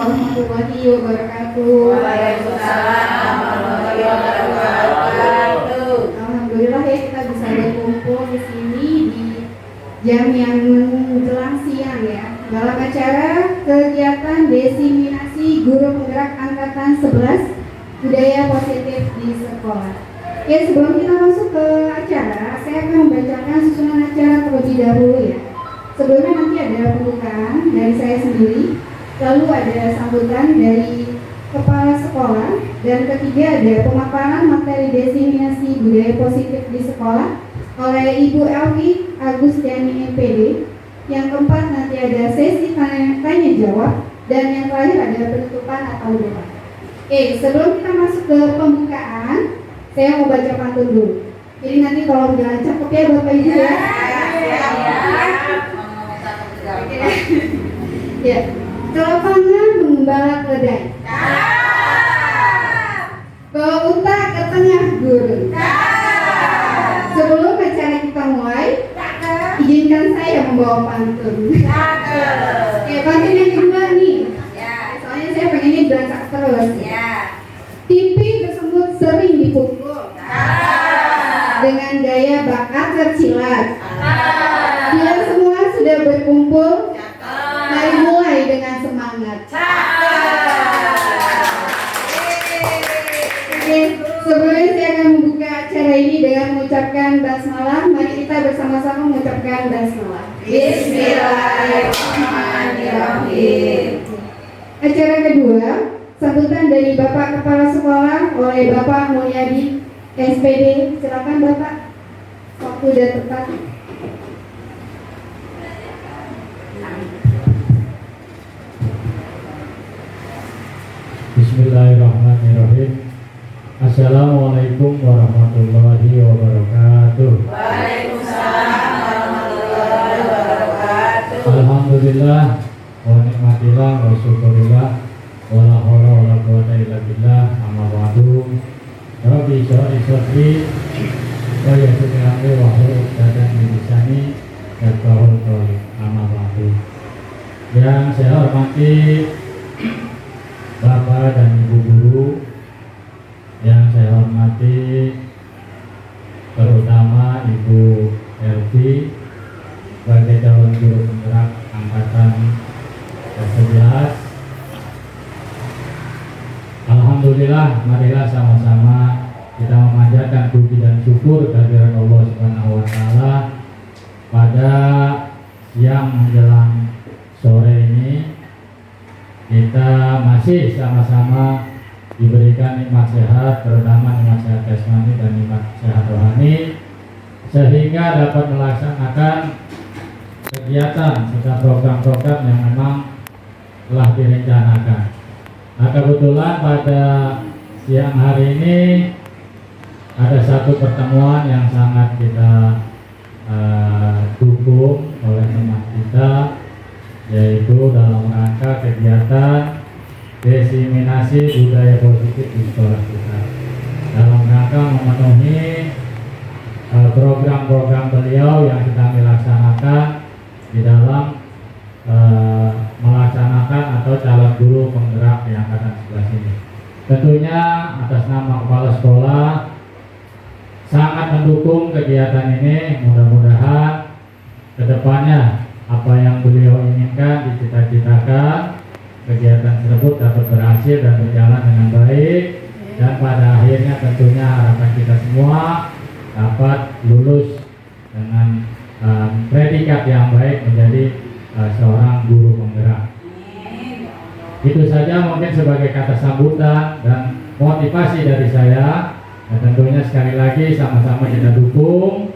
warahmatullahi wabarakatuh. Waalaikumsalam warahmatullahi wabarakatuh. Alhamdulillah ya kita bisa berkumpul di sini di jam yang menjelang siang ya dalam acara kegiatan desiminasi guru penggerak angkatan 11 budaya positif di sekolah. Ya, sebelum kita masuk ke acara, saya akan membacakan susunan acara terlebih dahulu ya. Sebelumnya nanti ada pembukaan dari saya sendiri, lalu ada sambutan dari kepala sekolah, dan ketiga ada pemaparan materi desiminasi budaya positif di sekolah oleh Ibu Elvi Agustiani MPD. Yang keempat nanti ada sesi tanya jawab, dan yang terakhir ada penutupan atau doa. Sebelum kita masuk ke pembukaan, saya mau baca pantun dulu. Jadi nanti kalau udah cakep ya Bapak Ibu ya. Ya, Telapangan mengembala keledai. Bawa unta ke tengah gurun. Sebelum acara kita mulai, izinkan saya membawa pantun. Pantun yang kedua nih. Soalnya saya pengennya berancak terus. TV tersebut sering dipukul dengan gaya bakat tersilat. Bila semua sudah berkumpul, mari mulai dengan semangat. Sebelumnya saya akan membuka acara ini dengan mengucapkan basmalah. Mari kita bersama-sama mengucapkan basmalah. Bismillahirrahmanirrahim. Acara kedua, sambutan dari Bapak Kepala Sekolah oleh Bapak Mulyadi SPD. Silakan Bapak, waktu sudah tepat. Bismillahirrahmanirrahim. Assalamualaikum warahmatullahi wabarakatuh. Waalaikumsalam warahmatullahi wabarakatuh. Alhamdulillah wa nikmatillah wa syukurillah wa la haula wa la quwwata illa billah. Amma ba'du. Rabbi shrah li sadri wa yassir li amri wahlul 'uqdatam min lisani yafqahu qawli. Amma ba'du. Yang saya hormati Bapak dan Ibu guru, yang saya hormati terutama Ibu Elvi sebagai calon guru penggerak angkatan 11. Alhamdulillah, marilah sama-sama kita memanjatkan puji dan syukur kehadirat Allah Subhanahu wa taala pada siang menjelang sore ini. Kita masih sama-sama diberikan nikmat sehat, terutama nikmat sehat jasmani dan nikmat sehat rohani, sehingga dapat melaksanakan kegiatan serta program-program yang memang telah direncanakan. Nah, kebetulan pada siang hari ini ada satu pertemuan yang sangat kita dukung oleh teman kita, yaitu dalam rangka kegiatan desiminasi budaya positif di sekolah kita, dalam rangka memenuhi program-program beliau yang sedang dilaksanakan di dalam melaksanakan atau calon guru penggerak di angkatan 11 ini. Tentunya atas nama kepala sekolah sangat mendukung kegiatan ini. Mudah-mudahan kedepannya apa yang beliau inginkan, dicita-citakan, kegiatan tersebut dapat berhasil dan berjalan dengan baik, dan pada akhirnya tentunya harapan kita semua dapat lulus dengan predikat yang baik menjadi seorang guru penggerak. Itu saja mungkin sebagai kata sambutan dan motivasi dari saya. Dan tentunya sekali lagi sama-sama kita dukung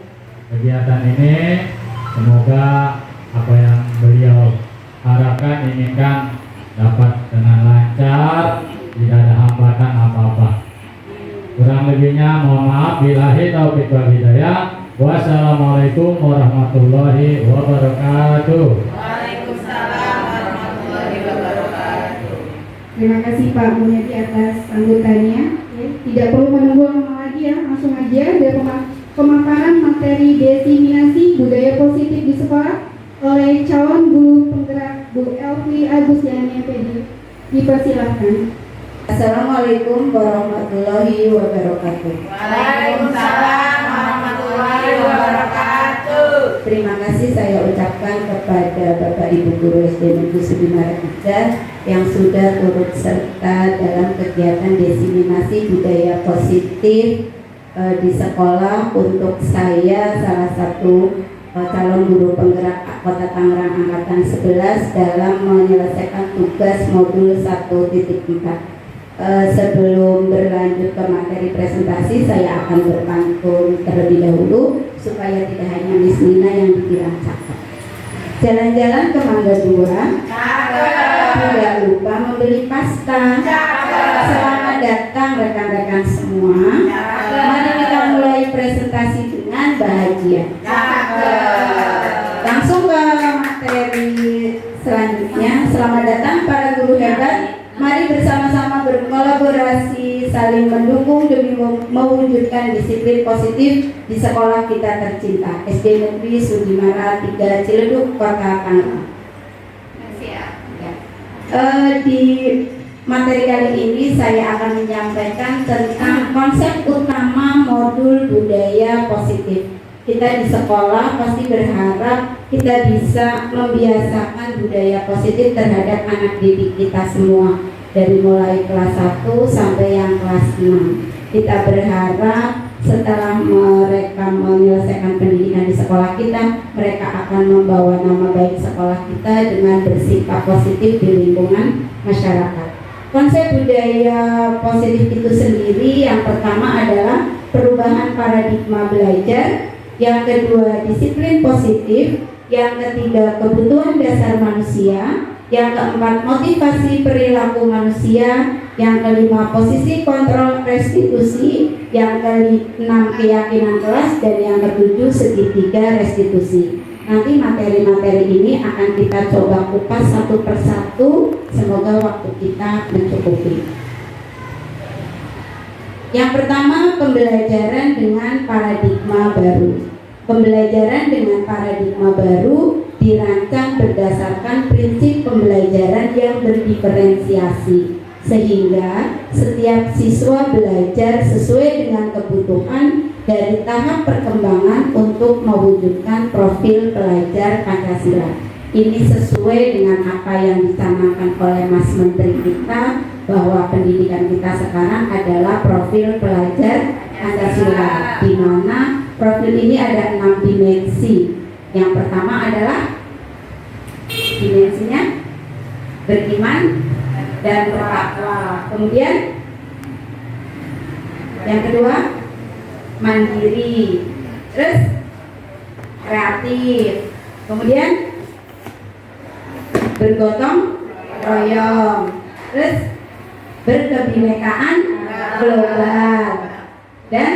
kegiatan ini. Semoga apa yang beliau harapkan, inginkan dapat dengan lancar, tidak ada hambatan apa-apa. Kurang lebihnya mohon maaf. Billahi taufiq wal hidayah. Wassalamualaikum warahmatullahi wabarakatuh. Waalaikumsalam warahmatullahi wabarakatuh. Terima kasih Pak Mulyadi atas sambutannya. Tidak perlu menunggu lama lagi ya, langsung aja ada pemaparan materi desiminasi budaya positif di sekolah oleh calon guru penggerak Bu Elvi Agustiani MPD. Dipersilahkan. Assalamualaikum warahmatullahi wabarakatuh. Waalaikumsalam warahmatullahi wabarakatuh. Terima kasih saya ucapkan kepada Bapak Ibu Guru SD Negeri Sudimara 3 yang sudah turut serta dalam kegiatan diseminasi budaya positif di sekolah untuk saya salah satu calon guru penggerak Kota Tangerang angkatan 11 dalam menyelesaikan tugas modul 1.4. Sebelum berlanjut ke materi presentasi, saya akan berpantun terlebih dahulu supaya tidak hanya Miss Nina yang dibilang cakep. Jalan-jalan ke Mangga 2, tidak lupa membeli pasta. Selamat datang rekan-rekan semua. Mari kita mulai presentasi dengan bahagia. Langsung ke materi selanjutnya. Selamat datang para guru hebat. Mari bersama-sama berkolaborasi, saling mendukung demi mewujudkan disiplin positif di sekolah kita tercinta, SD Negeri Sudimara 3 Ciledug, Kota Tangerang. Di materi kali ini saya akan menyampaikan tentang konsep utama modul budaya positif. Kita di sekolah pasti berharap kita bisa membiasakan budaya positif terhadap anak didik kita semua, dari mulai kelas 1 sampai yang kelas 6. Kita berharap setelah mereka menyelesaikan pendidikan di sekolah kita, mereka akan membawa nama baik sekolah kita dengan bersikap positif di lingkungan masyarakat. Konsep budaya positif itu sendiri yang pertama adalah perubahan paradigma belajar, yang kedua disiplin positif, yang ketiga kebutuhan dasar manusia, yang keempat motivasi perilaku manusia, yang kelima posisi kontrol restitusi, yang keenam keyakinan kelas, dan yang ketujuh segitiga restitusi. Nanti materi-materi ini akan kita coba kupas satu persatu, semoga waktu kita mencukupi. Yang pertama, pembelajaran dengan paradigma baru. Pembelajaran dengan paradigma baru dirancang berdasarkan prinsip pembelajaran yang berdiferensiasi, sehingga setiap siswa belajar sesuai dengan kebutuhan dari tahap perkembangan untuk mewujudkan profil pelajar Pancasila. Ini sesuai dengan apa yang dicanangkan oleh Mas Menteri kita, bahwa pendidikan kita sekarang adalah profil pelajar Pancasila, di mana profil ini ada 6 dimensi. Yang pertama adalah dimensinya beriman dan bertakwa. Kemudian yang kedua mandiri, terus kreatif, kemudian bergotong royong, terus berkebinekaan global, dan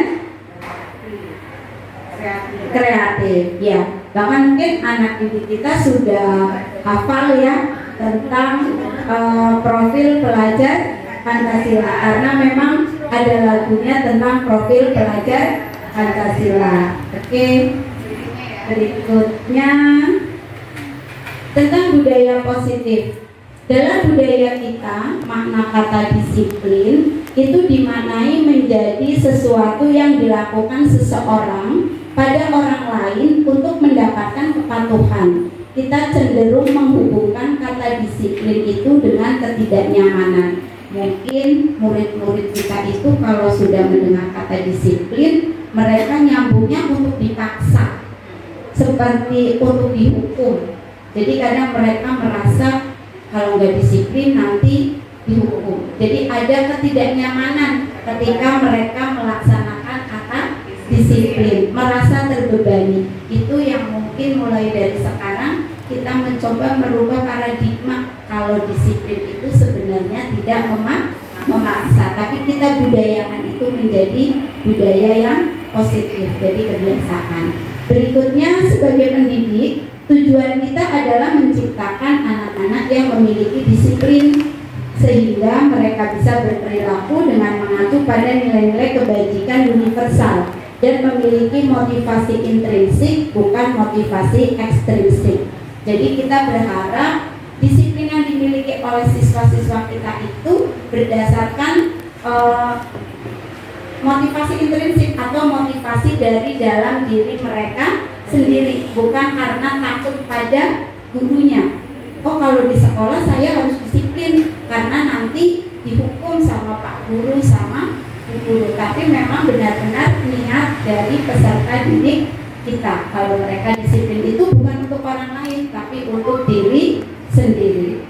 kreatif. Ya, bahkan mungkin anak didik kita sudah hafal ya tentang profil pelajar Pancasila, karena memang ada lagunya tentang profil pelajar Pancasila. Oke, berikutnya tentang budaya positif. Dalam budaya kita, makna kata disiplin itu dimaknai menjadi sesuatu yang dilakukan seseorang pada orang lain untuk mendapatkan kepatuhan. Kita cenderung menghubungkan kata disiplin itu dengan ketidaknyamanan. Mungkin murid-murid kita itu kalau sudah mendengar kata disiplin, mereka nyambungnya untuk dipaksa, seperti untuk dihukum. Jadi kadang mereka merasa kalau nggak disiplin nanti dihukum. Jadi ada ketidaknyamanan ketika mereka melaksanakan kata disiplin, merasa terbebani. Itu yang mungkin mulai dari sekarang kita mencoba merubah paradigma kalau disiplin itu sebenarnya tidak memaksa, tapi kita budayakan itu menjadi budaya yang positif, jadi kebiasaan. Berikutnya, sebagai pendidik, tujuan kita adalah menciptakan anak-anak yang memiliki disiplin sehingga mereka bisa berperilaku dengan mengacu pada nilai-nilai kebajikan universal dan memiliki motivasi intrinsik bukan motivasi ekstrinsik. Jadi kita berharap disiplin yang dimiliki oleh siswa-siswa kita itu berdasarkan motivasi intrinsik atau motivasi dari dalam diri mereka sendiri, bukan karena takut pada gurunya. Oh, kalau di sekolah saya harus disiplin karena nanti dihukum sama Pak Guru, sama Bu Guru. Tapi memang benar-benar niat dari peserta didik kita. Kalau mereka disiplin itu bukan untuk orang lain, tapi untuk diri sendiri.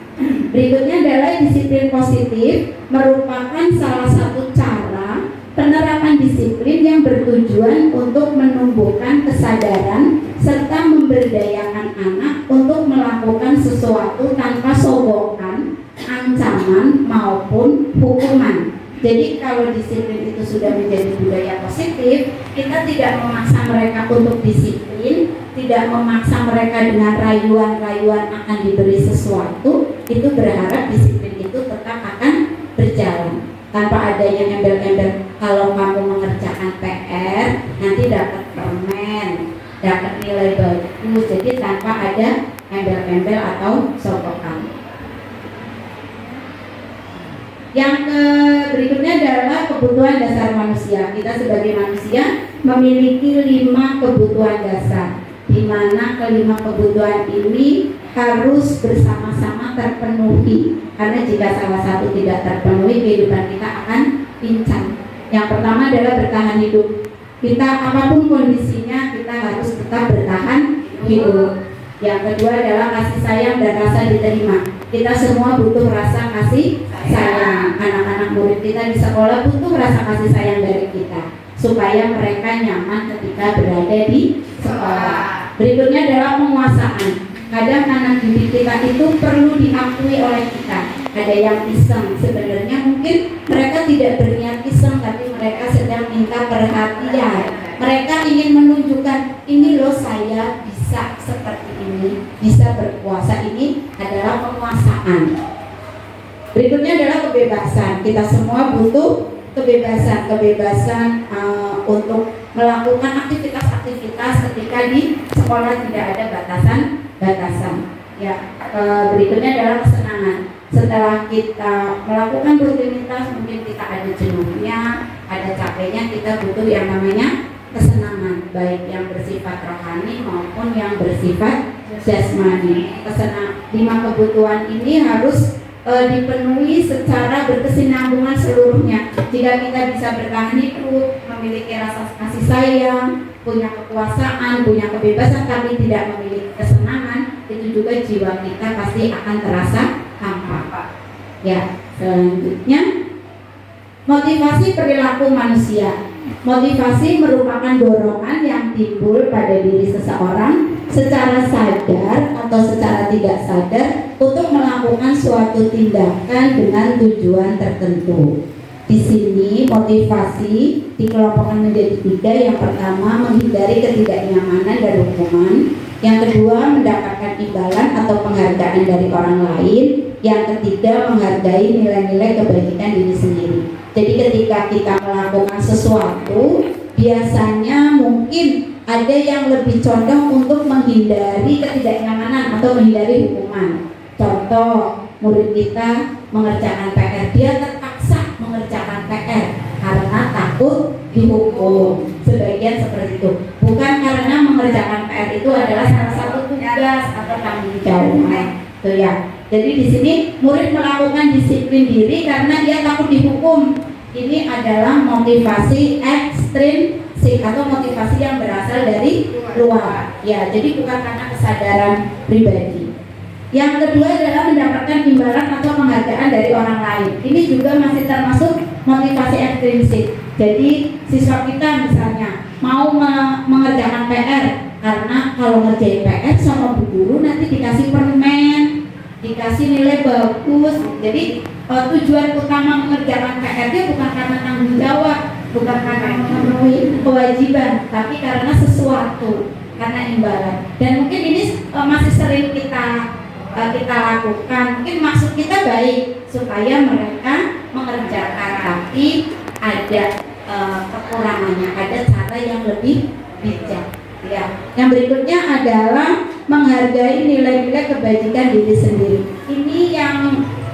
Berikutnya adalah disiplin positif, merupakan salah satu cara penerapan disiplin yang bertujuan untuk menumbuhkan kesadaran serta memberdayakan anak untuk melakukan sesuatu tanpa sogokan, ancaman maupun hukuman. Jadi kalau disiplin itu sudah menjadi budaya positif, kita tidak memaksa mereka untuk disiplin, tidak memaksa mereka dengan rayuan-rayuan akan diberi sesuatu, itu berharap disiplin itu tetap akan berjalan. Tanpa adanya embel-embel, kalau kamu mengerjakan PR, nanti dapat permen, dapat nilai bagus. Jadi tanpa ada embel-embel atau sogokan. Yang berikutnya adalah kebutuhan dasar manusia. Kita sebagai manusia memiliki 5 kebutuhan dasar, di mana kelima kebutuhan ini harus bersama-sama terpenuhi. Karena jika salah satu tidak terpenuhi, kehidupan kita akan pincang. Yang pertama adalah bertahan hidup. Kita apapun kondisinya, kita harus tetap bertahan hidup. Yang kedua adalah kasih sayang dan rasa diterima. Kita semua butuh rasa kasih sayang. Anak-anak murid kita di sekolah butuh rasa kasih sayang dari kita, supaya mereka nyaman ketika berada di sekolah. Berikutnya adalah penguasaan. Kadang anak didik kita itu perlu diakui oleh kita. Ada yang iseng, sebenarnya mungkin mereka tidak berniat iseng, tapi mereka sedang minta perhatian. Mereka ingin menunjukkan, ini loh saya bisa seperti ini, bisa berkuasa. Ini adalah penguasaan. Berikutnya adalah kebebasan. Kita semua butuh kebebasan untuk melakukan aktivitas-aktivitas ketika di sekolah tidak ada batasan. Ya, berikutnya adalah kesenangan. Setelah kita melakukan rutinitas, mungkin kita ada jenuhnya, ada capeknya, kita butuh yang namanya kesenangan, baik yang bersifat rohani maupun yang bersifat jasmani. 5 kebutuhan ini harus dipenuhi secara berkesinambungan seluruhnya. Jika kita bisa bertahan hidup, memiliki rasa kasih sayang, punya kekuasaan, punya kebebasan, tapi tidak memiliki kesenangan, itu juga jiwa kita pasti akan terasa hampa. Ya, selanjutnya motivasi perilaku manusia. Motivasi merupakan dorongan yang timbul pada diri seseorang secara sadar atau secara tidak sadar untuk melakukan suatu tindakan dengan tujuan tertentu. Di sini motivasi dikelompokkan menjadi 3. Yang pertama, menghindari ketidaknyamanan dan hukuman. Yang kedua, mendapatkan imbalan atau penghargaan dari orang lain. Yang ketiga, menghargai nilai-nilai kebajikan diri sendiri. Jadi ketika kita melakukan sesuatu, biasanya mungkin ada yang lebih condong untuk menghindari ketidaknyamanan atau menghindari hukuman. Contoh, murid kita mengerjakan PR, dia terpaksa mengerjakan PR karena takut dihukum. Sebagian seperti itu. Bukan karena mengerjakan PR itu adalah salah satu tugas atau tanggung jawab. Tuh ya. Jadi di sini murid melakukan disiplin diri karena dia takut dihukum. Ini adalah motivasi ekstrinsik atau motivasi yang berasal dari luar. Ya, jadi bukan karena kesadaran pribadi. Yang kedua adalah mendapatkan imbalan atau penghargaan dari orang lain. Ini juga masih termasuk motivasi ekstrinsik. Jadi siswa kita misalnya mau mengerjakan PR karena kalau ngerjain PR sama bu guru nanti dikasih permen, dikasih nilai bagus. Jadi tujuan utama mengerjakan PR dia bukan karena tanggung jawab, bukan karena memenuhi kewajiban, tapi karena sesuatu, karena imbalan. Dan mungkin ini masih sering kita lakukan. Mungkin maksud kita baik supaya mereka mengerjakan, tapi ada kekurangannya, ada cara yang lebih bijak. Ya. Yang berikutnya adalah menghargai nilai-nilai kebajikan diri sendiri. Ini yang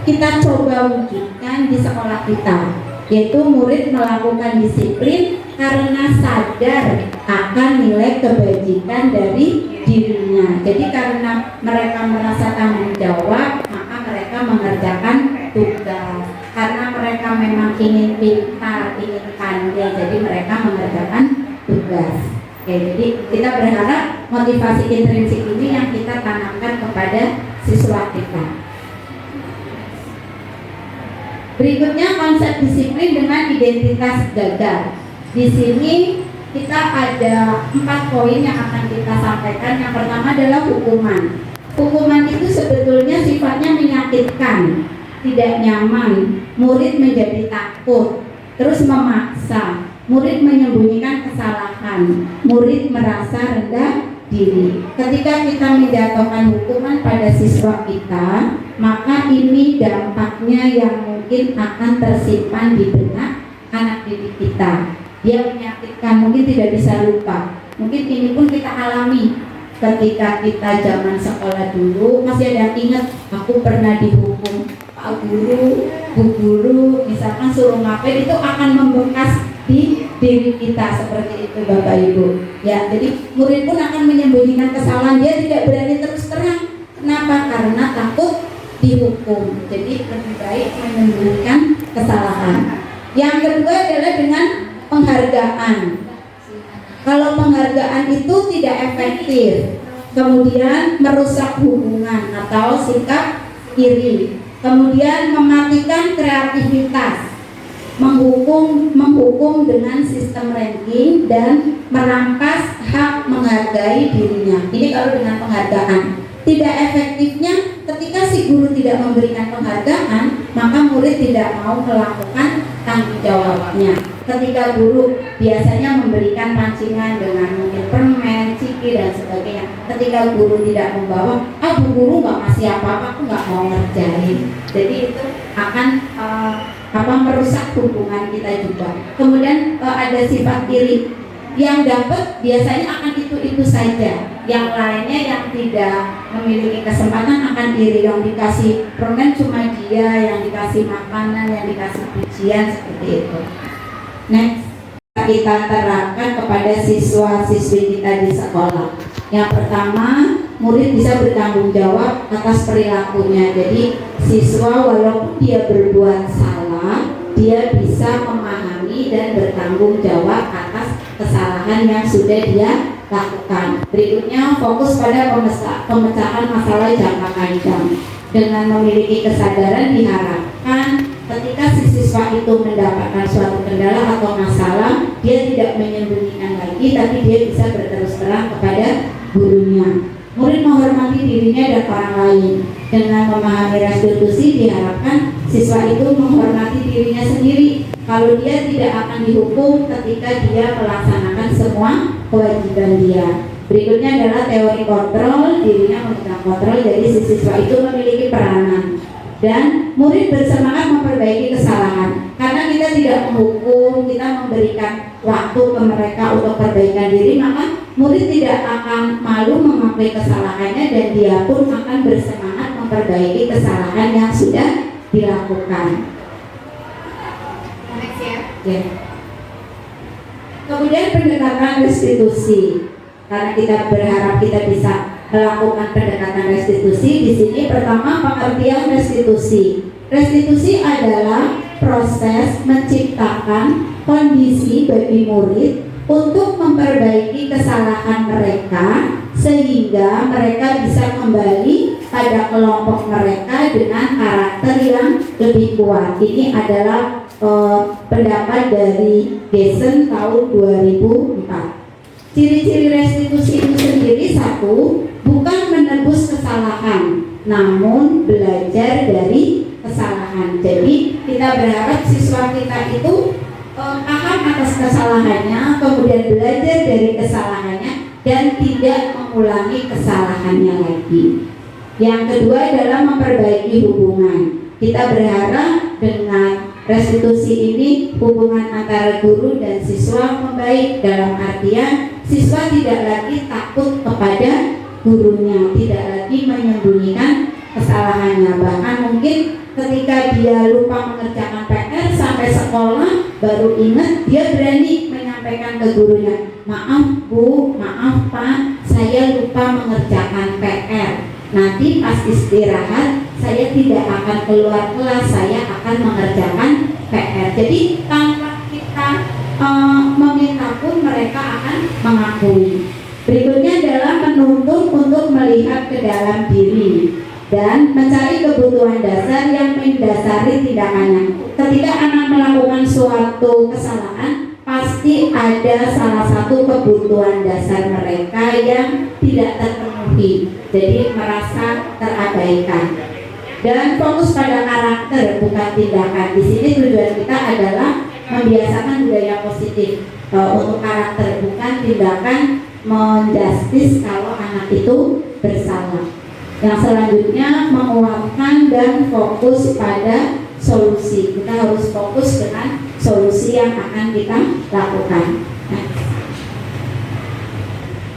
kita coba wujudkan di sekolah kita, yaitu murid melakukan disiplin karena sadar akan nilai kebajikan dari dirinya. Jadi karena mereka merasa tanggung jawab, maka mereka mengerjakan tugas. Karena mereka memang ingin pintar, ingin pandai, jadi mereka mengerjakan tugas. Oke, jadi kita berharap motivasi intrinsik ini yang kita tanamkan kepada siswa kita. Berikutnya konsep disiplin dengan identitas gagal. Di sini kita ada 4 poin yang akan kita sampaikan. Yang pertama adalah hukuman. Hukuman itu sebetulnya sifatnya menyakitkan, tidak nyaman. Murid menjadi takut, terus memaksa. Murid menyembunyikan kesalahan. Murid merasa rendah diri. Ketika kita menjatuhkan hukuman pada siswa kita, maka ini dampaknya yang mungkin akan tersimpan di benak anak didik kita. Dia menyakitkan, mungkin tidak bisa lupa. Mungkin ini pun kita alami ketika kita zaman sekolah dulu. Masih ada yang ingat, aku pernah dihukum Pak Guru, Bu Guru, misalkan suruh ngapain, itu akan membekas di diri kita seperti itu Bapak Ibu. Ya, jadi murid pun akan menyembunyikan kesalahan, dia tidak berani terus terang. Kenapa? Karena takut dihukum. Jadi lebih baik menyembunyikan kesalahan. Yang kedua adalah dengan penghargaan. Kalau penghargaan itu tidak efektif, kemudian merusak hubungan atau sikap iri, kemudian mematikan kreativitas, menghukum dengan sistem ranking dan merampas hak menghargai dirinya. Ini kalau dengan penghargaan. Tidak efektifnya ketika si guru tidak memberikan penghargaan, maka murid tidak mau melakukan tanggung jawabnya. Ketika guru biasanya memberikan pancingan dengan mungkin permen, ciki dan sebagainya, ketika guru tidak membawa, Bu guru nggak kasih apa-apa, aku nggak mau ngerjain. Jadi itu akan merusak hubungan kita juga. Kemudian ada sifat iri. Yang dapat biasanya akan itu saja, yang lainnya yang tidak memiliki kesempatan akan iri. Yang dikasih permen cuma dia, yang dikasih makanan, yang dikasih pujian, seperti itu. Next, kita terapkan kepada siswa-siswi kita di sekolah. Yang pertama, murid bisa bertanggung jawab atas perilakunya. Jadi siswa walaupun dia berbuat salah, dia bisa memahami dan bertanggung jawab atas kesalahan yang sudah dia lakukan. Berikutnya, fokus pada pemecahan masalah jangka panjang. Dengan memiliki kesadaran, diharapkan ketika si siswa itu mendapatkan suatu kendala atau masalah, dia tidak menyembunyikan lagi, tapi dia bisa berterus terang kepada gurunya. Murid menghormati dirinya dan orang lain. Dengan memahami restitusi, diharapkan siswa itu menghormati dirinya sendiri. Kalau dia tidak akan dihukum ketika dia melaksanakan semua kewajiban dia. Berikutnya adalah teori kontrol, dirinya memegang kontrol, jadi si siswa itu memiliki peranan. Dan murid bersemangat memperbaiki kesalahan. Karena kita tidak menghukum, kita memberikan waktu ke mereka untuk perbaikan diri, maka murid tidak akan malu mengakui kesalahannya dan dia pun akan bersemangat memperbaiki kesalahan yang sudah dilakukan. Ya. Kemudian pendekatan restitusi. Karena kita berharap kita bisa melakukan pendekatan restitusi, di sini pertama pengertian restitusi. Restitusi adalah proses menciptakan kondisi bagi murid untuk memperbaiki kesalahan mereka sehingga mereka bisa kembali pada kelompok mereka dengan karakter yang lebih kuat. Ini adalah pendapat dari Gessen tahun 2004. Ciri-ciri restitusi itu sendiri, satu, bukan menebus kesalahan, namun belajar dari kesalahan. Jadi kita berharap siswa kita itu paham atas kesalahannya, kemudian belajar dari kesalahannya dan tidak mengulangi kesalahannya lagi. Yang kedua adalah memperbaiki hubungan. Kita berharap dengan restitusi ini hubungan antara guru dan siswa membaik, dalam artian siswa tidak lagi takut kepada gurunya, tidak lagi menyembunyikan kesalahannya. Bahkan mungkin ketika dia lupa mengerjakan PR sampai sekolah baru ingat, dia berani menyampaikan ke gurunya, maaf Bu, maaf Pak, saya lupa mengerjakan PR. Nanti pas istirahat saya tidak akan keluar kelas, saya akan mengerjakan PR. Jadi tanpa kita meminta pun mereka akan mengakui. Berikutnya adalah menuntut untuk melihat ke dalam diri dan mencari kebutuhan dasar yang mendasari tindakannya. Ketika anak melakukan suatu kesalahan, pasti ada salah satu kebutuhan dasar mereka yang tidak terpenuhi, jadi merasa terabaikan. Dan fokus pada karakter bukan tindakan. Di sini tujuan kita adalah membiasakan budaya positif untuk karakter, bukan tindakan menjustis kalau anak itu bersalah. Yang selanjutnya menguatkan dan fokus pada solusi. Kita harus fokus dengan solusi yang akan kita lakukan. Nah,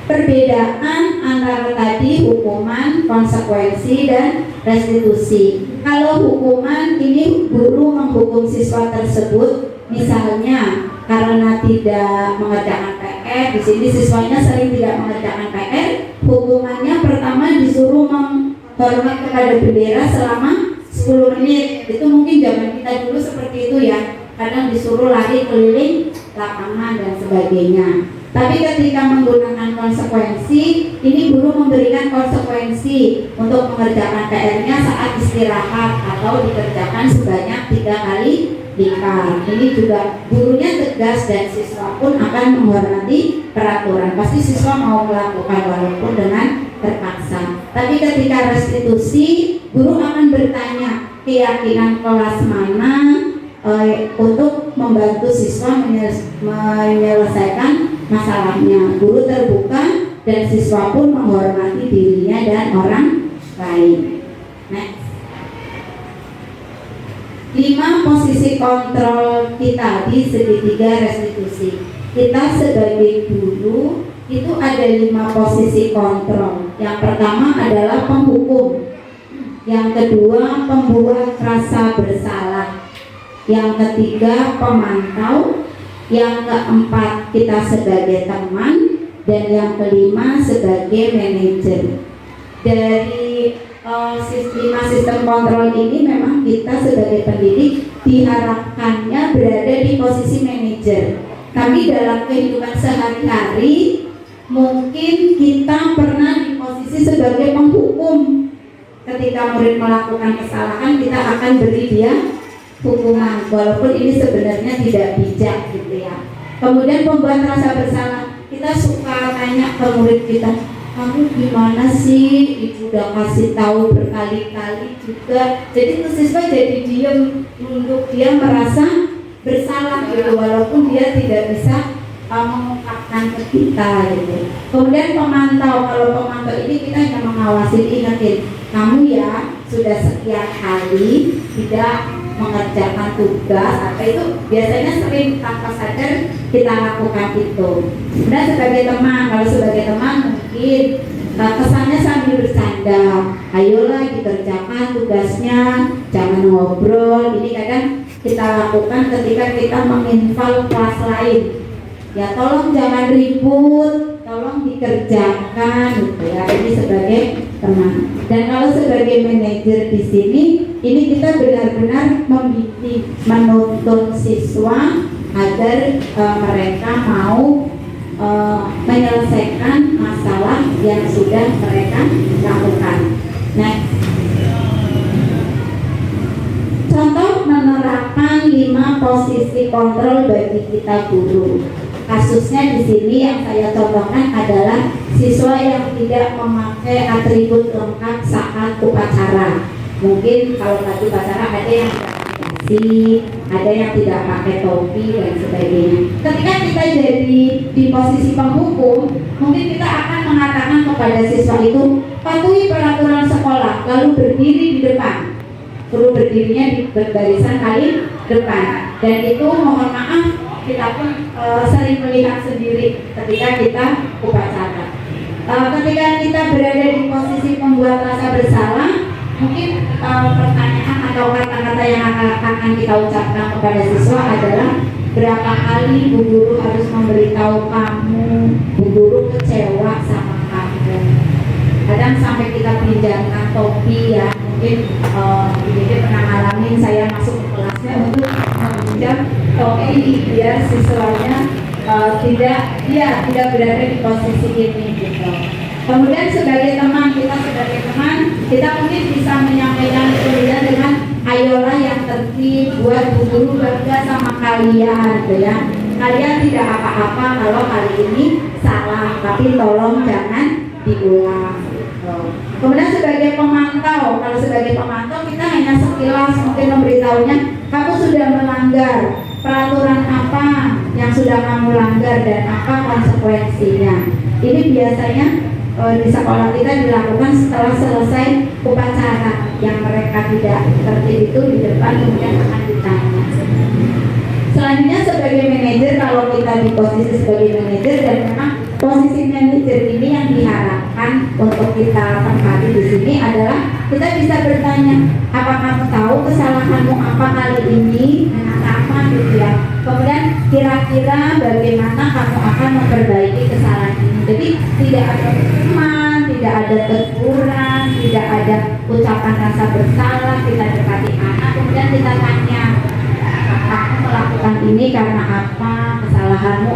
perbedaan antara tadi hukuman, konsekuensi, dan restitusi. Kalau hukuman ini guru menghukum siswa tersebut, misalnya karena tidak mengerjakan PR, di sini siswanya sering tidak mengerjakan PR, hukumannya pertama disuruh menghormat kepada bendera selama 10 menit. Itu mungkin zaman kita dulu seperti itu ya, kadang disuruh lari keliling lapangan dan sebagainya. Tapi ketika menggunakan konsekuensi, ini guru memberikan konsekuensi untuk mengerjakan PR-nya saat istirahat atau dikerjakan sebanyak 3 kali lipat. Ini juga gurunya tegas dan siswa pun akan menghormati peraturan. Pasti siswa mau melakukan walaupun dengan terpaksa. Tapi ketika restitusi, guru akan bertanya keyakinan kelas mana untuk membantu siswa menyelesaikan masalahnya. Guru terbuka dan siswa pun menghormati dirinya dan orang lain. Next. 5 posisi kontrol kita di segitiga restitusi. Kita sebagai guru itu ada 5 posisi kontrol. Yang pertama adalah penghukum, yang kedua pembuat rasa bersalah, yang ketiga pemantau, yang keempat kita sebagai teman, dan yang kelima sebagai manajer. Dari 5 sistem kontrol ini memang kita sebagai pendidik diharapkannya berada di posisi manajer. Tapi dalam kehidupan sehari-hari mungkin kita pernah di posisi sebagai penghukum. Ketika murid melakukan kesalahan, kita akan beri dia hukuman, walaupun ini sebenarnya tidak bijak gitu ya. Kemudian pembuat rasa bersalah, kita suka tanya ke murid kita, kamu gimana sih, ibu udah kasih tahu berkali-kali juga. Jadi tuh siswa jadi diam, untuk dia merasa bersalah gitu, walaupun dia tidak bisa mengungkapkan ke kita gitu. Kemudian pemantau, kalau pemantau ini kita hanya mengawasi, ingetin, kamu ya sudah sekian kali tidak mengerjakan tugas, apa itu biasanya sering tanpa sadar kita lakukan itu. Dan sebagai teman, kalau sebagai teman mungkin kesannya sambil bercanda, ayolah dikerjakan tugasnya, jangan ngobrol. Ini kadang kita lakukan ketika kita menginfal kelas lain. Ya tolong jangan ribut, tolong dikerjakan gitu ya. Ini sebagai teman. Dan kalau sebagai manajer di sini, ini kita benar-benar membimbing, menuntun siswa agar mereka mau menyelesaikan masalah yang sudah mereka lakukan. Next. Contoh menerapkan 5 posisi kontrol bagi kita guru. Kasusnya di sini yang saya contohkan adalah siswa yang tidak memakai atribut lengkap saat upacara. Mungkin kalau tadi upacara ada yang ada yang tidak pakai topi dan sebagainya. Ketika kita jadi di posisi penghukum, mungkin kita akan mengatakan kepada siswa itu, patuhi peraturan sekolah, lalu berdiri di depan. Perlu berdirinya di barisan paling depan. Dan itu mohon maaf, kita pun sering melihat sendiri ketika kita upacara. Ketika kita berada di posisi pembuat rasa bersalah, Mungkin pertanyaan atau kata-kata yang akan kita ucapkan kepada siswa adalah berapa kali Bu Guru harus memberitahu kamu, Bu Guru kecewa sama kamu. Kadang sampai kita pinjamkan topi ya, mungkin jadi pernah ngalamin saya masuk ke kelasnya untuk meminjam topi biar siswanya tidak berada di posisi ini gitu. Kemudian sebagai teman kita mungkin bisa menyampaikan kemudian dengan ayolah yang tertib, buat Bu Guru bangga sama kalian gitu ya. Kalian tidak apa-apa kalau kali ini salah, tapi tolong jangan diulang gitu. Kemudian sebagai pemantau, kalau sebagai pemantau kita hanya sekilas mungkin memberitahunya kamu sudah melanggar peraturan apa yang sudah kamu langgar dan apa konsekuensinya. Ini biasanya di sekolah kita dilakukan setelah selesai upacara yang mereka tidak tertib itu di depan kemudian akan ditanya. Selanjutnya sebagai manajer, kalau kita di posisi sebagai manajer dan memang posisi manajer ini yang diharapkan untuk kita tempati di sini adalah kita bisa bertanya, apa kamu tahu kesalahanmu apa kali ini dengan apa gitu ya. Kemudian kira-kira bagaimana kamu akan memperbaiki kesalahan ini. Jadi tidak ada hukuman, tidak ada teguran, tidak ada ucapan rasa bersalah. Kita dekati anak, kemudian kita tanya, kamu melakukan ini karena apa, kesalahanmu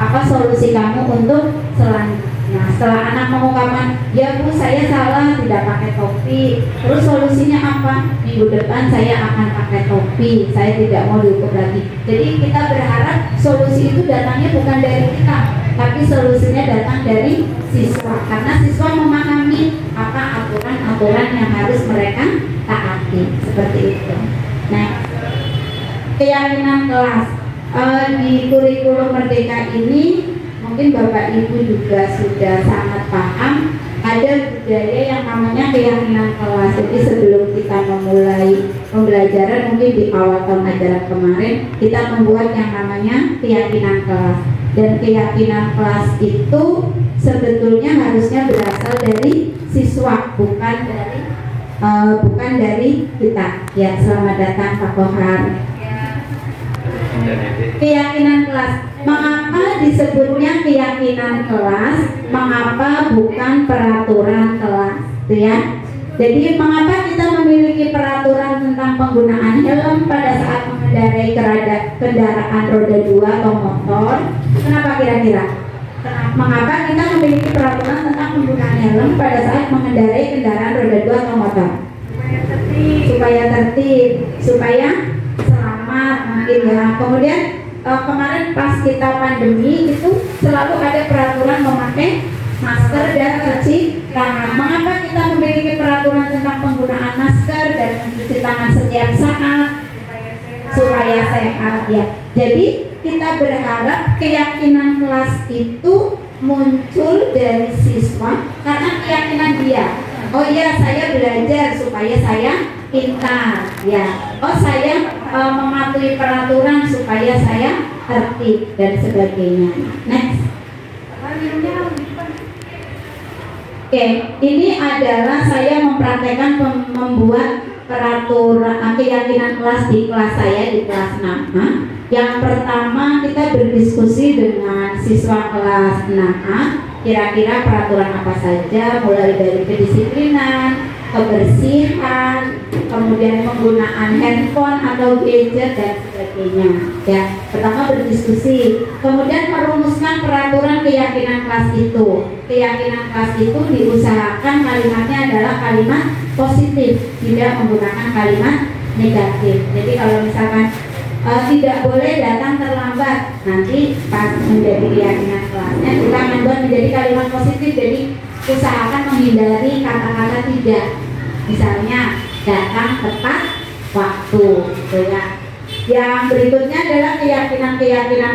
apa solusi kamu untuk selanjutnya. Setelah anak mengungkapkan, ya Bu saya salah tidak pakai topi, terus solusinya apa? Minggu depan saya akan pakai topi, saya tidak mau dihukum lagi. Jadi kita berharap solusi itu datangnya bukan dari kita, tapi solusinya datang dari siswa, karena siswa memahami apa aturan-aturan yang harus mereka taati, seperti itu. Nah, keyakinan kelas di kurikulum Merdeka ini mungkin Bapak Ibu juga sudah sangat paham ada budaya yang namanya keyakinan kelas. Jadi sebelum kita memulai pembelajaran mungkin di awal tahun ajaran kemarin kita membuat yang namanya keyakinan kelas, dan keyakinan kelas itu sebetulnya harusnya berasal dari siswa, bukan dari kita. Ya, selamat datang Pak Kohar. Keyakinan kelas. Mengapa disebutnya keyakinan kelas? Mengapa bukan peraturan kelas? Itu ya. Jadi mengapa kita memiliki peraturan tentang penggunaan helm pada saat mengendarai kendaraan roda 2 atau motor? Kenapa kira-kira? Mengapa kita memiliki peraturan tentang penggunaan helm pada saat mengendarai kendaraan roda 2 atau motor? Supaya tertib, supaya selamat mungkin ya. Kemudian kemarin pas kita pandemi itu selalu ada peraturan memakai masker dan cuci tangan. Mengapa kita memiliki peraturan tentang penggunaan masker dan mencuci tangan setiap saat? Supaya sehat ya. Jadi kita berharap keyakinan kelas itu muncul dari siswa karena keyakinan dia. Oh iya, saya belajar supaya saya pintar ya. Oh saya mematuhi peraturan supaya saya tertib dan sebagainya. Next. Oke, ini adalah saya mempraktekkan membuat peraturan keyakinan kelas di kelas saya di kelas 6A. Yang pertama kita berdiskusi dengan siswa kelas 6A, kira-kira peraturan apa saja, mulai dari kedisiplinan, kebersihan, kemudian penggunaan handphone atau gadget dan sebagainya. Ya, pertama berdiskusi, kemudian merumuskan peraturan keyakinan kelas itu. Keyakinan kelas itu diusahakan kalimatnya adalah kalimat positif, tidak menggunakan kalimat negatif. Jadi kalau misalkan tidak boleh datang terlambat, nanti pas menjadi keyakinan kelasnya kita membuat menjadi kalimat positif. Jadi usahakan menghindari kata-kata tidak, misalnya datang tepat waktu gitu ya. Yang berikutnya adalah keyakinan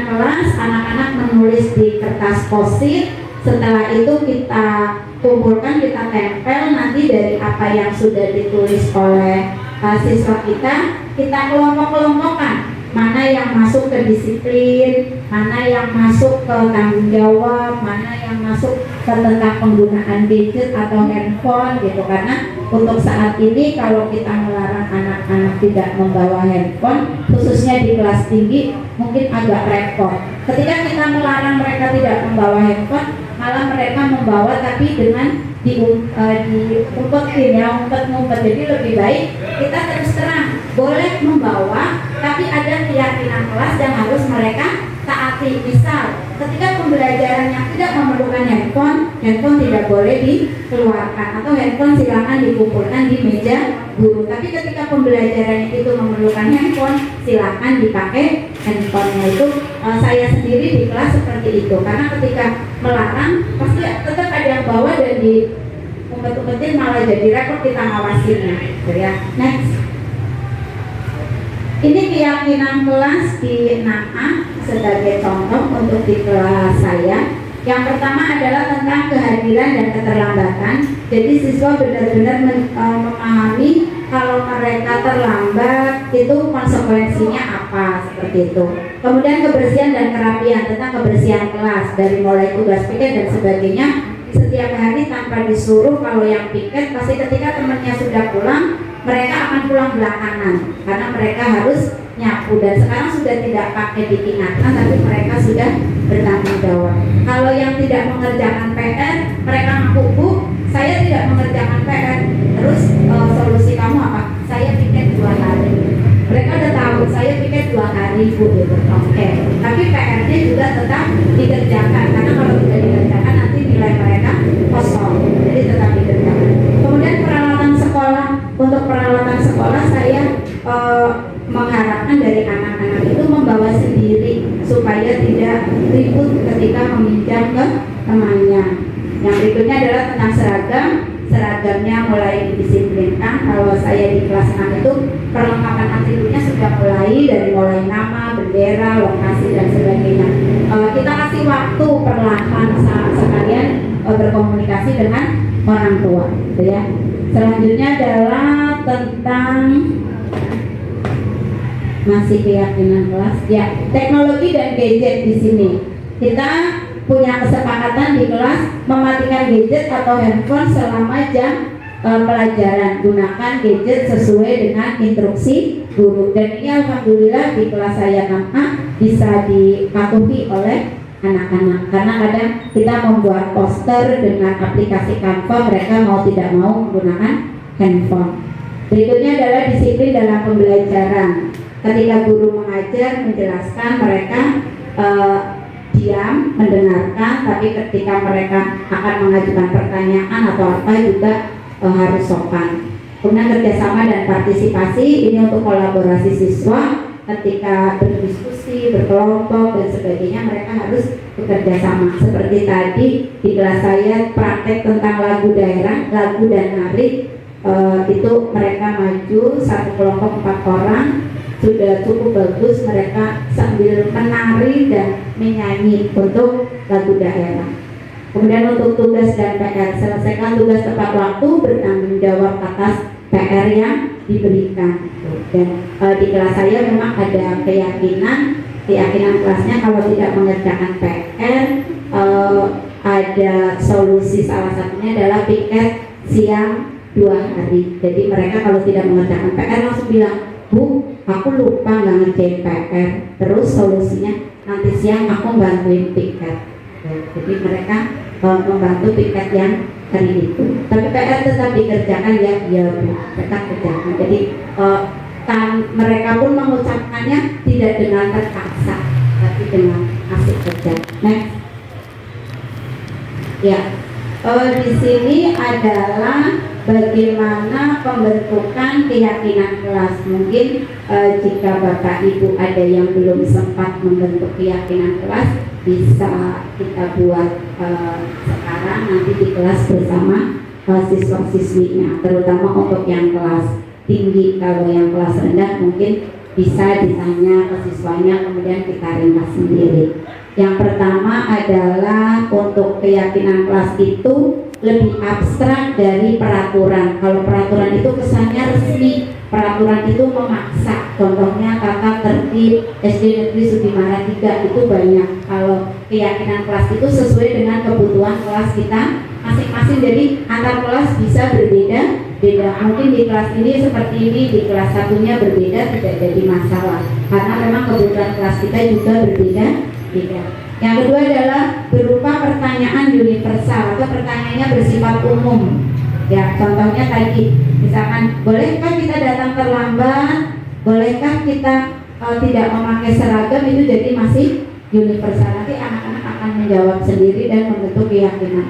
kelas. Anak-anak menulis di kertas post-it, setelah itu kita kumpulkan, kita tempel nanti dari apa yang sudah ditulis oleh siswa kita kelompok-kelompokkan, mana yang masuk ke disiplin, mana yang masuk ke tanggung jawab, mana yang masuk tentang penggunaan gadget atau handphone gitu, karena untuk saat ini kalau kita melarang anak-anak tidak membawa handphone khususnya di kelas tinggi mungkin agak repot. Ketika kita melarang mereka tidak membawa handphone, malah mereka membawa tapi dengan diumpetin ya, ngumpet-ngumpet. Jadi lebih baik kita terus terang boleh membawa, tapi ada keyakinan kelas yang harus mereka taati. Misal ketika pembelajaran yang tidak memerlukan handphone tidak boleh dikeluarkan, atau handphone silakan dikumpulkan di meja guru. Tapi ketika pembelajaran itu memerlukan handphone, silakan dipakai handphonenya. Itu saya sendiri di kelas seperti itu, karena ketika melarang pasti tetap ada yang bawa dan di umpet-umpetin, malah jadi repot kita ngawasinnya gitu ya. Next, ini keyakinan kelas di 6A sebagai contoh untuk di kelas saya. Yang pertama adalah tentang kehadiran dan keterlambatan. Jadi siswa benar-benar memahami kalau mereka terlambat itu konsekuensinya apa, seperti itu. Kemudian kebersihan dan kerapian, tentang kebersihan kelas dari mulai tugas piket dan sebagainya. Setiap hari tanpa disuruh, kalau yang piket pasti ketika temannya sudah pulang, mereka akan pulang belakangan karena mereka harus nyapu, dan sekarang sudah tidak pakai diingatkan tapi mereka sudah bertanggung jawab. Kalau yang tidak mengerjakan PR, mereka ngaku, "Bu, saya tidak mengerjakan PR." Terus solusi kamu apa? Saya piket 2 hari. Mereka udah tahu saya piket 2 hari, Bu, gitu. Oke. Tapi PR-nya juga tetap dikerjakan, karena kalau tidak dikerjakan nanti nilai mereka kosong. Jadi tetap dikerjakan. Kemudian peralatan sekolah. Untuk peralatan sekolah saya mengharapkan dari anak-anak itu membawa sendiri supaya tidak ribut ketika meminjam ke temannya. Yang berikutnya adalah tentang seragam. Seragamnya mulai didisiplinkan. Kalau saya di kelas 6 itu perlengkapan atributnya sudah mulai nama, bendera, lokasi dan sebagainya. Kita kasih waktu perlahan sekalian berkomunikasi dengan orang tua, gitu ya. Selanjutnya adalah tentang masih keyakinan kelas ya, teknologi dan gadget. Di sini kita punya kesepakatan di kelas mematikan gadget atau handphone selama jam pelajaran. Gunakan gadget sesuai dengan instruksi guru, dan ini alhamdulillah di kelas saya 6A bisa dipatuhi oleh anak-anak, karena kadang kita membuat poster dengan aplikasi Canva, mereka mau tidak mau menggunakan handphone. Berikutnya adalah disiplin dalam pembelajaran. Ketika guru mengajar, menjelaskan, mereka diam, mendengarkan, tapi ketika mereka akan mengajukan pertanyaan atau apa juga harus sopan. Kemudian kerjasama dan partisipasi, ini untuk kolaborasi siswa. Ketika berdiskusi, berkelompok dan sebagainya, mereka harus bekerja sama. Seperti tadi di kelas saya praktek tentang lagu daerah, lagu dan nari, itu mereka maju satu kelompok 4 orang, sudah cukup bagus, mereka sambil menari dan menyanyi untuk lagu daerah. Kemudian untuk tugas dan PR, selesaikan tugas tepat waktu, bertanggung jawab atas PR yang diberikan. Dan di kelas saya memang ada keyakinan kelasnya kalau tidak mengerjakan PR, ada solusi, salah satunya adalah piket siang 2 hari. Jadi mereka kalau tidak mengerjakan PR langsung bilang, "Bu, aku lupa nggak ngerjain PR." Terus solusinya nanti siang aku bantuin piket. Jadi mereka membantu piket yang hari itu. Tapi PR tetap dikerjakan ya, mereka kerjakan. Jadi mereka pun mengucapkannya tidak dengan terpaksa, tapi dengan asik kerja. Next. Ya, di sini adalah bagaimana pembentukan keyakinan kelas. Mungkin jika Bapak Ibu ada yang belum sempat membentuk keyakinan kelas, bisa kita buat sekarang nanti di kelas bersama siswa-siswinya, terutama untuk yang kelas tinggi. Kalau yang kelas rendah mungkin bisa ditanya ke siswanya, kemudian kita ringkas sendiri. Yang pertama adalah untuk keyakinan kelas itu lebih abstrak dari peraturan. Kalau peraturan itu kesannya resmi, peraturan itu memaksa. Contohnya tata tertib SD Negeri Sudimara 3 itu banyak. Kalau keyakinan kelas itu sesuai dengan kebutuhan kelas kita masing-masing. Jadi antar kelas bisa berbeda-beda. Mungkin di kelas ini seperti ini, di kelas satunya berbeda, tidak jadi masalah. Karena memang kebutuhan kelas kita juga berbeda-beda. Yang kedua adalah berupa pertanyaan universal atau pertanyaannya bersifat umum. Ya, contohnya tadi, misalkan, bolehkah kita datang terlambat? Bolehkah kita tidak memakai seragam? Itu jadi masih universal. Nanti anak-anak akan menjawab sendiri dan membentuk keyakinan.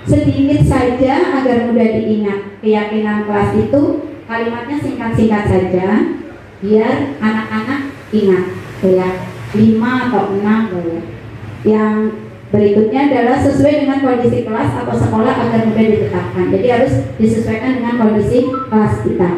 Sedikit saja agar mudah diingat. Keyakinan kelas itu kalimatnya singkat-singkat saja, biar anak-anak ingat. Ya, 5 atau 6 boleh. Yang berikutnya adalah sesuai dengan kondisi kelas atau sekolah agar mudah ditetapkan. Jadi harus disesuaikan dengan kondisi kelas kita.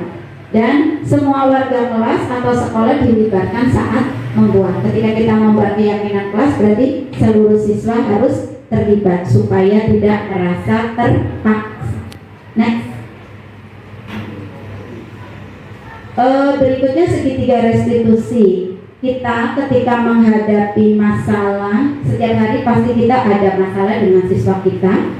Dan semua warga kelas atau sekolah dilibatkan saat membuat. Ketika kita membuat keyakinan kelas, berarti seluruh siswa harus terlibat supaya tidak merasa terpaksa. Next. Berikutnya segitiga restitusi. Kita ketika menghadapi masalah, setiap hari pasti kita ada masalah dengan siswa kita.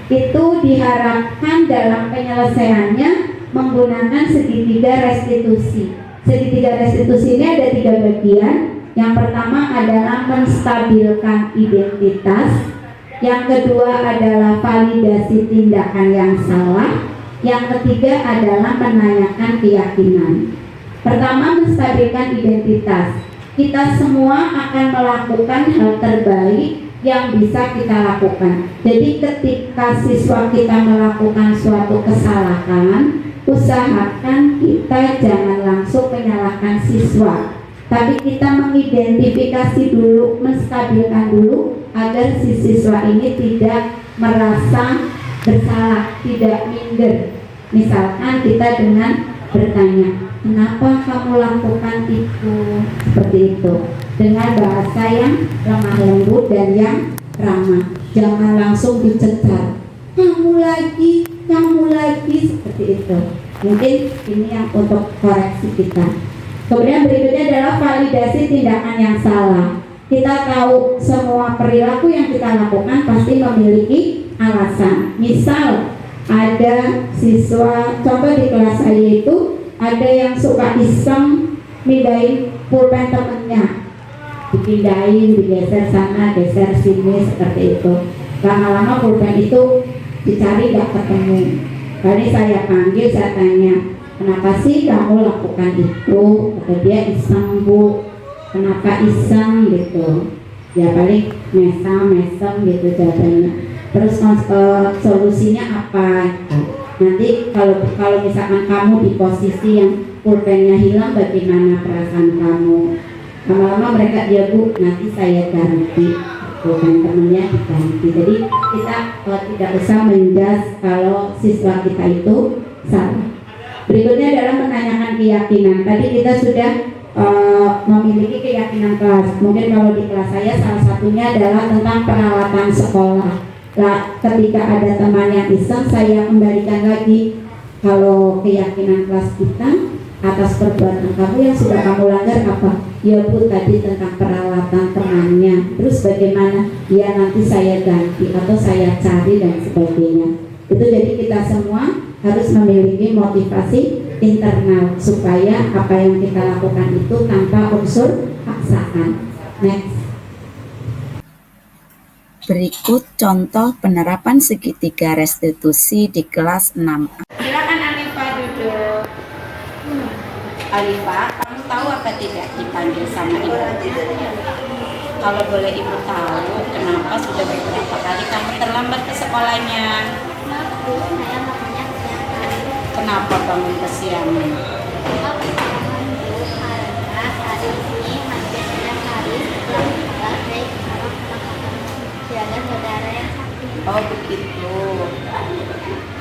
Itu diharapkan dalam penyelesaiannya menggunakan segitiga restitusi. Segitiga restitusi ini ada 3 bagian. Yang pertama adalah menstabilkan identitas. Yang kedua adalah validasi tindakan yang salah. Yang ketiga adalah menanyakan keyakinan. Pertama, menstabilkan identitas. Kita semua akan melakukan hal terbaik yang bisa kita lakukan. Jadi ketika siswa kita melakukan suatu kesalahan, usahakan kita jangan langsung menyalahkan siswa, tapi kita mengidentifikasi dulu, menstabilkan dulu agar si siswa ini tidak merasa bersalah, tidak minder. Misalkan kita dengan bertanya, kenapa kamu lakukan itu? Seperti itu, dengan bahasa yang lemah lembut dan yang ramah. Jangan langsung dicecar, kamu lagi, seperti itu. Mungkin ini yang untuk koreksi kita. Kemudian berikutnya adalah validasi tindakan yang salah. Kita tahu semua perilaku yang kita lakukan pasti memiliki alasan. Misal ada siswa, contoh di kelas saya itu ada yang suka iseng mindahin pulpen temennya, dipindahin, digeser sana, geser sini, seperti itu. Lama-lama pulpen itu dicari gak ketemu. Kali saya panggil, saya tanya, kenapa sih kamu lakukan itu? Kata dia, iseng bu. Kenapa iseng gitu? Ya paling mesem gitu jawabannya. Terus solusinya apa? Nanti kalau misalkan kamu di posisi yang pulpennya hilang, bagaimana perasaan kamu? Lama-lama mereka, ya bu, nanti saya ganti, pulpen temennya diganti. Jadi kita tidak usah menjas kalau siswa kita itu salah. Berikutnya adalah menanyakan keyakinan. Tadi kita sudah memiliki keyakinan kelas. Mungkin kalau di kelas saya salah satunya adalah tentang peralatan sekolah. Nah, ketika ada teman yang iseng, saya kembalikan lagi, kalau keyakinan kelas kita atas perbuatan kamu yang sudah kamu langgar apa? Ya bu, tadi tentang peralatan temannya. Terus bagaimana? Ya nanti saya ganti atau saya cari dan sebagainya. Itu jadi kita semua harus memiliki motivasi internal supaya apa yang kita lakukan itu tanpa unsur paksaan. Next. Berikut contoh penerapan segitiga restitusi di kelas 6. Silakan Alifa duduk. Alifa, kamu tahu apa tidak dipanggil sama ibu? Kalau boleh ibu tahu, kenapa sudah beberapa kali kamu terlambat ke sekolahnya? Kenapa bangun kesiangan? Oh begitu.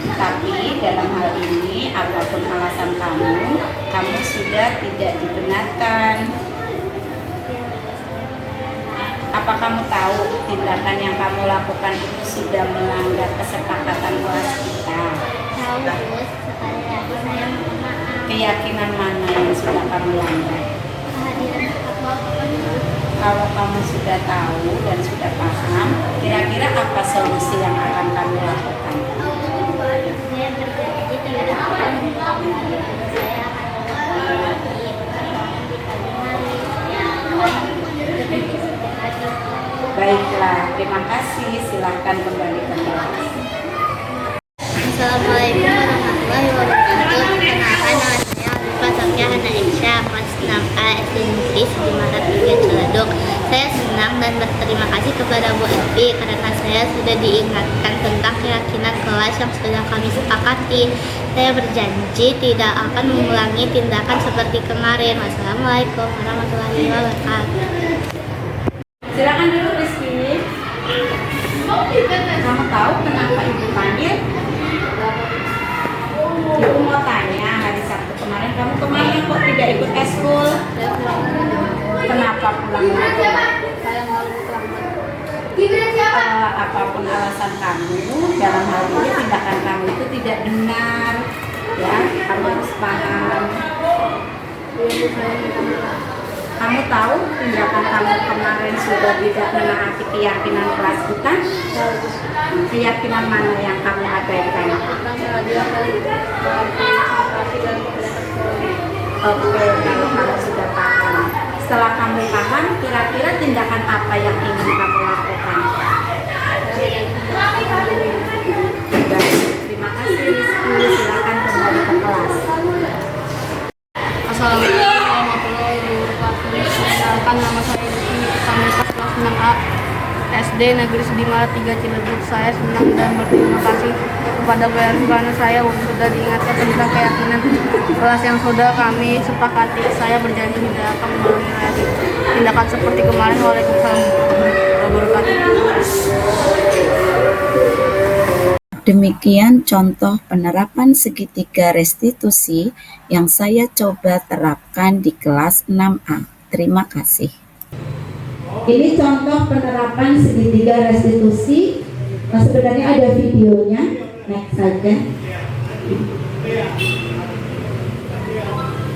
Tapi dalam hal ini apapun alasan kamu sudah tidak dibenarkan. Apa kamu tahu tindakan yang kamu lakukan itu sudah melanggar kesepakatan kelas kita? Tahu, saya mohon maaf. Keyakinan mana yang sudah kamu langgar? Kehadiran Allah Kalau kamu sudah tahu dan sudah paham, kira-kira apa solusi yang akan kamu lakukan? saya berjanji tidak akan mengulangi. Saya akan mengulangi Baiklah, terima kasih. Silahkan kembali ke kelas. Assalamualaikum warahmatullahi wabarakatuh. Perkenalkan, nama saya Alifah Sofia Hana Isya, kelas 6A SD Negeri Sudimarat 3 Ciledug. Saya senang dan berterima kasih kepada Bu Evi karena saya sudah diingatkan tentang keyakinan kelas yang sudah kami sepakati. Saya berjanji tidak akan mengulangi tindakan seperti kemarin. Wassalamualaikum warahmatullahi wabarakatuh. Silakan dulu Rizky. Kamu tahu kenapa Ibu panggil? Ibu mau tanya, hari Sabtu kemarin kamu kemana kok tidak ikut eskul? Kenapa pulang? Apapun alasan kamu, dalam hal ini tindakan kamu itu tidak benar. Ya, kamu harus paham. Kamu tahu tindakan kamu kemarin sudah tidak menaati keyakinan kelas kita? Keyakinan mana yang kamu abaikan? Oke, kalau kamu sudah paham. Setelah kamu paham, kira-kira tindakan apa yang ingin kamu lakukan? Baik, terima kasih Rizky. Silakan kembali ke kelas. Assalamualaikum warahmatullahi wabarakatuh. Perkenalkan, nama saya Rizky Pamungkas, kelas 6A SD Negeri Sudimarat 3 Ciledug. Saya senang dan berterima kasih kepada Bu Evi karena saya sudah diingatkan tentang keyakinan kelas yang sudah kami sepakati. Saya berjanji tidak akan mengulangi lagi tindakan seperti kemarin. Waalaikumsalam warahmatullahi wabarakatuh. Demikian contoh penerapan segitiga restitusi yang saya coba terapkan di kelas 6A. Terima kasih. Ini contoh penerapan segitiga restitusi. Sebenarnya ada videonya. Next saja.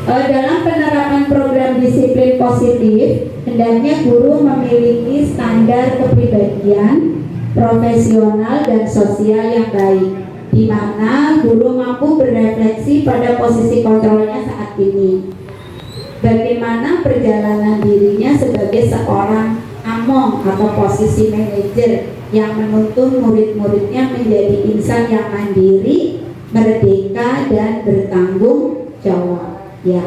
Dalam penerapan program disiplin positif, hendaknya guru memiliki standar kepribadian, profesional dan sosial yang baik, di mana guru mampu berefleksi pada posisi kontrolnya saat ini. Bagaimana perjalanan dirinya sebagai seorang among atau posisi manajer yang menuntun murid-muridnya menjadi insan yang mandiri, merdeka dan bertanggung jawab. Ya,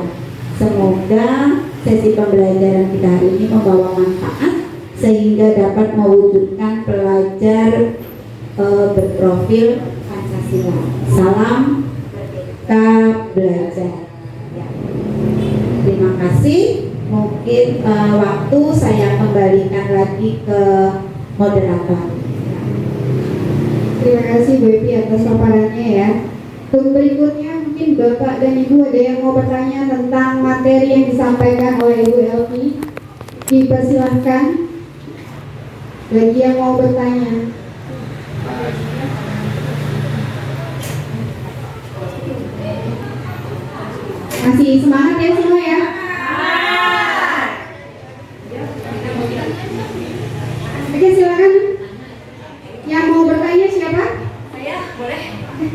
semoga sesi pembelajaran kita hari ini membawa manfaat sehingga dapat mewujudkan pelajar berprofil Pancasila. Salam merdeka belajar. Ya. Terima kasih. Mungkin waktu saya kembalikan lagi ke moderator. Terima kasih Bu Evi atas paparannya ya. Untuk berikutnya mungkin Bapak dan Ibu ada yang mau bertanya tentang materi yang disampaikan oleh Ibu Elvi. Dipersilahkan. Bagi yang mau bertanya. Masih semangat ya semua ya? Oke, silakan. Yang mau bertanya siapa? Saya boleh?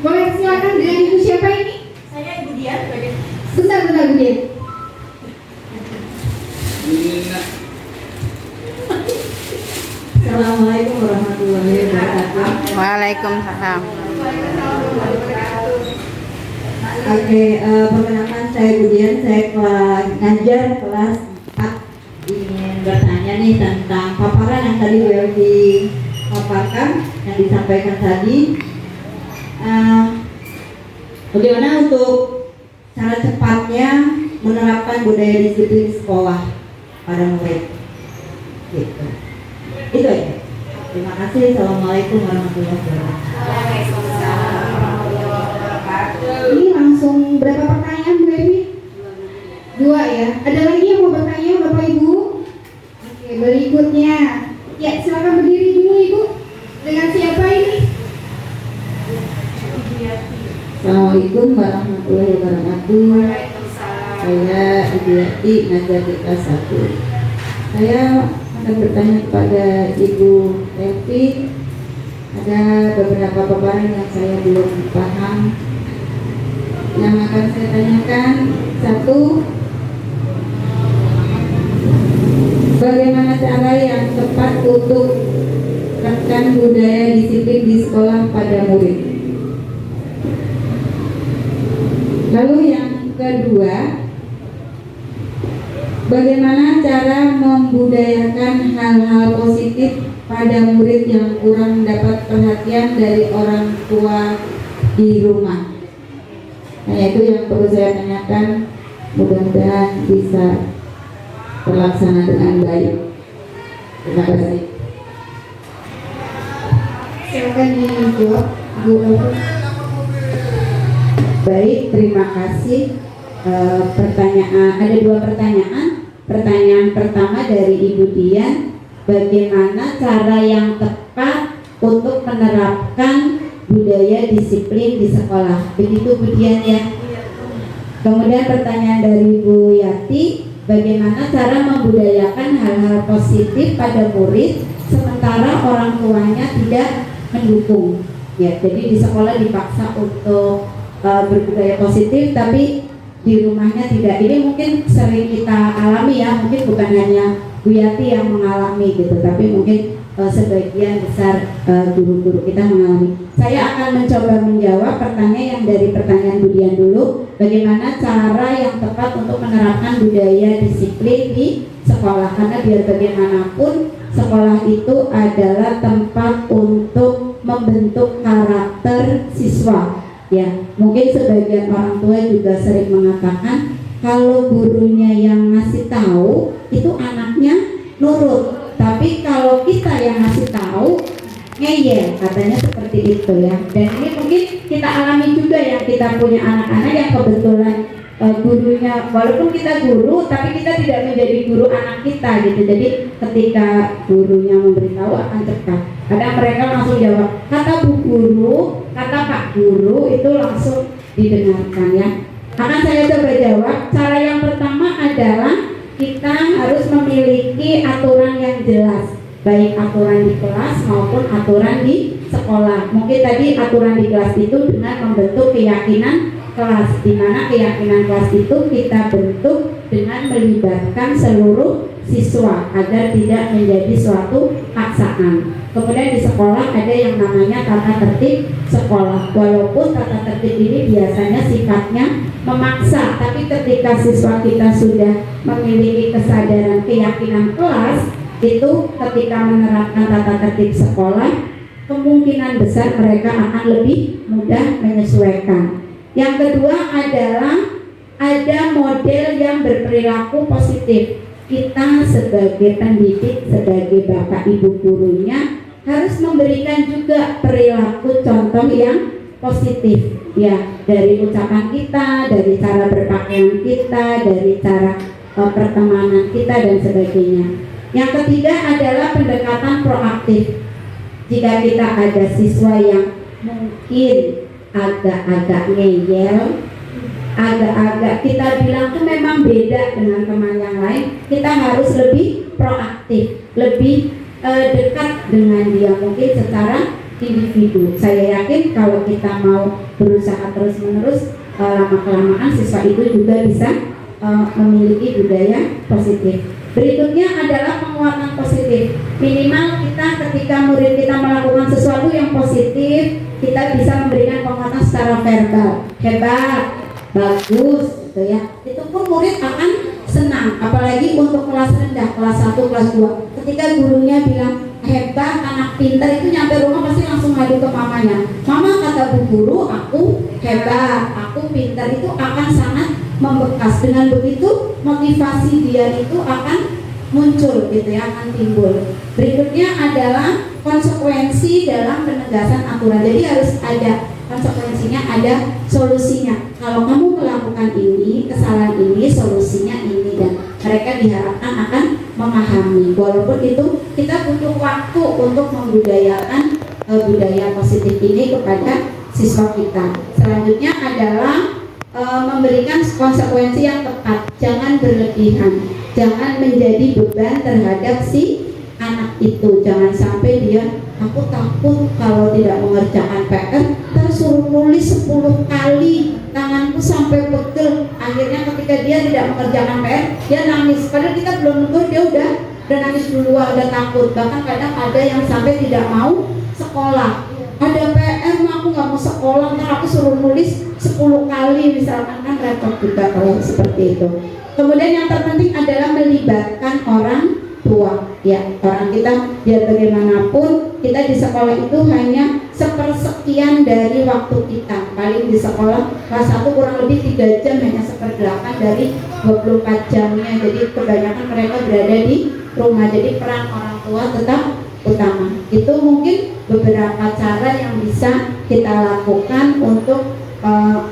Boleh, silakan. Dengan Ibu siapa ini? Saya Ibu Dian. Bentar, Bu Dian. Assalamualaikum warahmatullahi wabarakatuh. Waalaikumsalam. Oke, perkenalkan saya Budian, saya ngajar kelas 4. Ingin bertanya nih tentang paparan yang tadi sudah dipaparkan, yang disampaikan tadi. Bagaimana untuk cara cepatnya menerapkan budaya disiplin sekolah pada murid? Gitu. Itu aja. Terima kasih. Assalamualaikum warahmatullahi wabarakatuh. Ini langsung berapa pertanyaan Bu Evi? 2 ya. Ada lagi yang mau bertanya Bapak Ibu? Oke, berikutnya. Ya, silakan berdiri dulu Ibu. Dengan siapa ini? Assalamualaikum Assalamualaikum warahmatullahi wabarakatuh. Saya Ibu Yati, ngajar di kelas 1. Saya akan bertanya kepada Ibu Evi. Ada beberapa paparan yang saya belum paham. Yang akan saya tanyakan, satu, bagaimana cara yang tepat untuk menerapkan budaya disiplin di sekolah pada murid? Lalu yang kedua, bagaimana cara membudayakan hal-hal positif pada murid yang kurang mendapat perhatian dari orang tua di rumah? Nah, itu yang perlu saya tanyakan. Mudah-mudahan bisa terlaksana dengan baik. Terima kasih. Silakan dijawab, Bu Evi. Baik, terima kasih. Pertanyaan, ada dua pertanyaan. Pertanyaan pertama dari Ibu Dian, bagaimana cara yang tepat untuk menerapkan budaya disiplin di sekolah? Begitu Bu Dian ya. Kemudian pertanyaan dari Bu Yati, bagaimana cara membudayakan hal-hal positif pada murid sementara orang tuanya tidak mendukung? Ya, jadi di sekolah dipaksa untuk berbudaya positif, tapi di rumahnya tidak. Ini mungkin sering kita alami ya, mungkin bukan hanya Bu Yati yang mengalami gitu, tapi mungkin sebagian besar guru-guru kita mengalami. Saya akan mencoba menjawab pertanyaan yang dari pertanyaan Bu Dian dulu. Bagaimana cara yang tepat untuk menerapkan budaya disiplin di sekolah? Karena biar bagaimanapun sekolah itu adalah tempat untuk membentuk karakter siswa. Ya, mungkin sebagian orang tua juga sering mengatakan kalau gurunya yang ngasih tahu itu anaknya nurut, tapi kalau kita yang ngasih tahu ngeyel, katanya seperti itu ya. Dan ini mungkin kita alami juga yang kita punya anak-anak yang kebetulan gurunya, walaupun kita guru tapi kita tidak menjadi guru anak kita gitu. Jadi ketika gurunya memberitahu akan cepat. Kadang mereka langsung jawab, kata Bu Guru, kata Pak Guru, itu langsung didengarkan ya. Akan saya coba jawab. Cara yang pertama adalah kita harus memiliki aturan yang jelas, baik aturan di kelas maupun aturan di sekolah. Mungkin tadi aturan di kelas itu dengan membentuk keyakinan kelas, di mana keyakinan kelas itu kita bentuk dengan melibatkan seluruh siswa agar tidak menjadi suatu paksaan. Kemudian di sekolah ada yang namanya tata tertib sekolah. Walaupun tata tertib ini biasanya sifatnya memaksa, tapi ketika siswa kita sudah memiliki kesadaran keyakinan kelas, itu ketika menerapkan tata tertib sekolah, kemungkinan besar mereka akan lebih mudah menyesuaikan. Yang kedua adalah ada model yang berperilaku positif. Kita sebagai pendidik, sebagai bapak ibu gurunya harus memberikan juga perilaku contoh yang positif ya, dari ucapan kita, dari cara berpakaian kita, dari cara pertemanan kita dan sebagainya. Yang ketiga adalah pendekatan proaktif. Jika kita ada siswa yang mungkin agak-agak ngeyel, agak-agak kita bilang tuh memang beda dengan teman yang lain, kita harus lebih proaktif, lebih dekat dengan dia, mungkin secara individu. Saya yakin kalau kita mau berusaha terus-menerus, lama-kelamaan siswa itu juga bisa memiliki budaya positif. Berikutnya adalah penguatan positif. Minimal kita ketika murid kita melakukan sesuatu yang positif, kita bisa memberikan penguatan secara verbal. Hebat, bagus gitu ya. Itu pun murid akan senang, apalagi untuk kelas rendah, kelas 1, kelas 2. Ketika gurunya bilang hebat, anak pintar, itu nyampe rumah pasti langsung ngadu ke mamanya. Mama, kata Bu Guru, aku hebat, aku pintar, itu akan sangat membekas. Dengan begitu motivasi dia itu akan muncul gitu ya, akan timbul. Berikutnya adalah konsekuensi dalam penegasan aturan. Jadi harus ada konsekuensinya, ada solusinya. Kalau kamu melakukan ini, kesalahan ini, solusinya ini, dan mereka diharapkan akan memahami. Walaupun itu kita butuh waktu untuk membudayakan budaya positif ini kepada siswa kita. selanjutnya adalah memberikan konsekuensi yang tepat, jangan berlebihan, jangan menjadi beban terhadap si anak itu. Jangan sampai dia, aku takut kalau tidak mengerjakan PR tersuruh nulis 10 kali, tanganku sampai pegel. Akhirnya ketika dia tidak mengerjakan PR, dia nangis, padahal kita belum negur, dia udah nangis duluan, udah takut. Bahkan kadang ada yang sampai tidak mau sekolah. Ada PR, aku nggak mau sekolah, ntar aku suruh nulis 10 kali misalkan, kan repot juga kalau seperti itu. Kemudian yang terpenting adalah melibatkan orang tua, ya. Orang kita biar bagaimanapun kita di sekolah itu hanya sepersekian dari waktu kita. Paling di sekolah kelas 1 kurang lebih 3 jam, hanya 1/8 dari 24 jamnya. Jadi kebanyakan mereka berada di rumah. Jadi peran orang tua tetap utama. Itu mungkin beberapa cara yang bisa kita lakukan untuk